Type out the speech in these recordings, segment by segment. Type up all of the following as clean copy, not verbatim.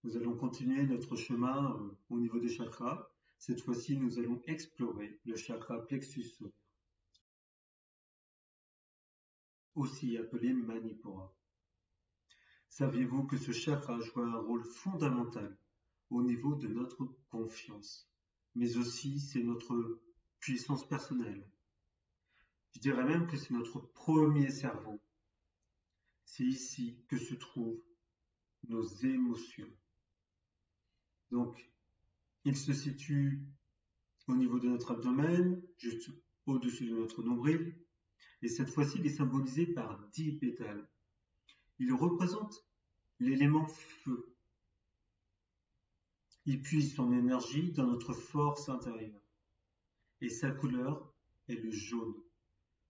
Nous allons continuer notre chemin au niveau des chakras. Cette fois-ci, nous allons explorer le chakra plexus solaire, aussi appelé Manipura. Saviez-vous que ce chakra joue un rôle fondamental au niveau de notre confiance, mais aussi c'est notre puissance personnelle. Je dirais même que c'est notre premier cerveau. C'est ici que se trouvent nos émotions. Donc, il se situe au niveau de notre abdomen, juste au-dessus de notre nombril, et cette fois-ci, il est symbolisé par 10 pétales. Il représente l'élément feu. Il puise son énergie dans notre force intérieure. Et sa couleur est le jaune.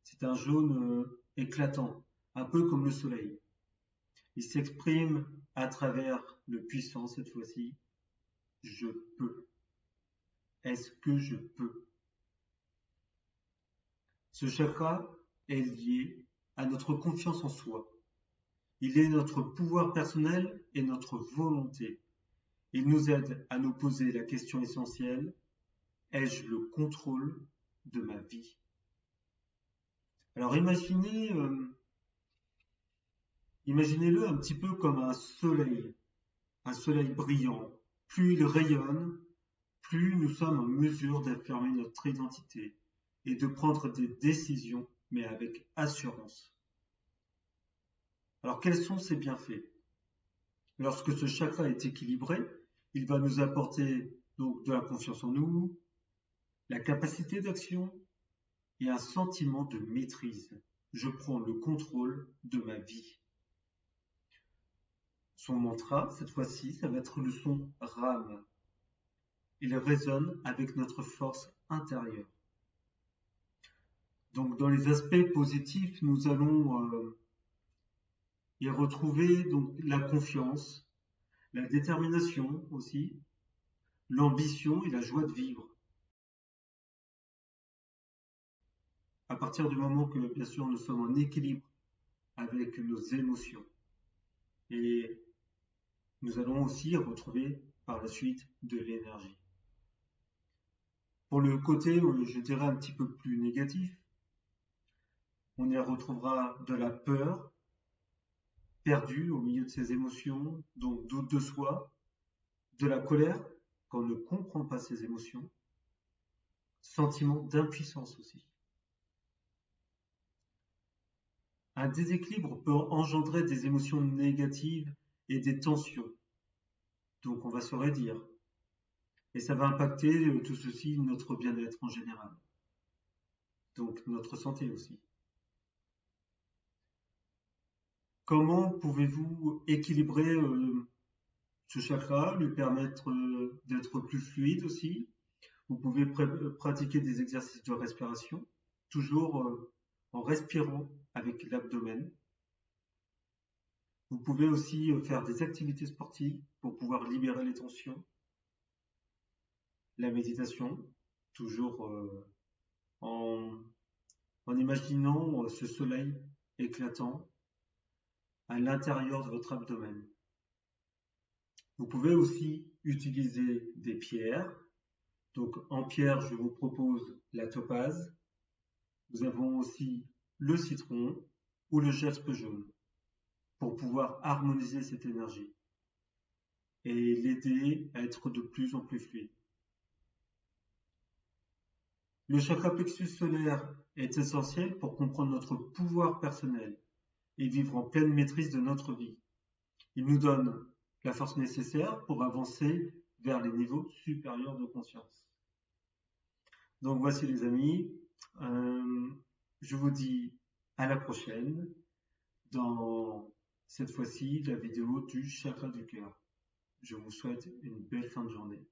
C'est un jaune éclatant, un peu comme le soleil. Il s'exprime à travers le puissant cette fois-ci. Je peux. Est-ce que je peux? Ce chakra est lié à notre confiance en soi. Il est notre pouvoir personnel et notre volonté. Il nous aide à nous poser la question essentielle: ai-je le contrôle de ma vie? Alors imaginez-le un petit peu comme un soleil brillant. Plus il rayonne, plus nous sommes en mesure d'affirmer notre identité et de prendre des décisions, mais avec assurance. Alors quels sont ses bienfaits? Lorsque ce chakra est équilibré, il va nous apporter donc de la confiance en nous, la capacité d'action et un sentiment de maîtrise. Je prends le contrôle de ma vie. Son mantra, cette fois-ci, ça va être le son Ram. Il résonne avec notre force intérieure. Donc dans les aspects positifs, nous allons y retrouver donc la confiance, la détermination aussi, l'ambition et la joie de vivre. À partir du moment que, bien sûr, nous sommes en équilibre avec nos émotions. Et nous allons aussi retrouver par la suite de l'énergie. Pour le côté, je dirais, un petit peu plus négatif, on y retrouvera de la peur, perdue au milieu de ses émotions, donc doute de soi, de la colère, quand on ne comprend pas ses émotions, sentiment d'impuissance aussi. Un déséquilibre peut engendrer des émotions négatives et des tensions. Donc on va se raidir. Et ça va impacter tout ceci, notre bien-être en général. Donc notre santé aussi. Comment pouvez-vous équilibrer ce chakra, lui permettre d'être plus fluide aussi? Vous pouvez pratiquer des exercices de respiration, toujours en respirant avec l'abdomen. Vous pouvez aussi faire des activités sportives pour pouvoir libérer les tensions. La méditation, toujours en imaginant ce soleil éclatant à l'intérieur de votre abdomen. Vous pouvez aussi utiliser des pierres. Donc en pierre, je vous propose la topaze. Nous avons aussi le citron ou le jaspe jaune pour pouvoir harmoniser cette énergie et l'aider à être de plus en plus fluide. Le chakra plexus solaire est essentiel pour comprendre notre pouvoir personnel et vivre en pleine maîtrise de notre vie. Il nous donne la force nécessaire pour avancer vers les niveaux supérieurs de conscience. Donc voici les amis, je vous dis à la prochaine dans cette fois-ci la vidéo du chakra du cœur. Je vous souhaite une belle fin de journée.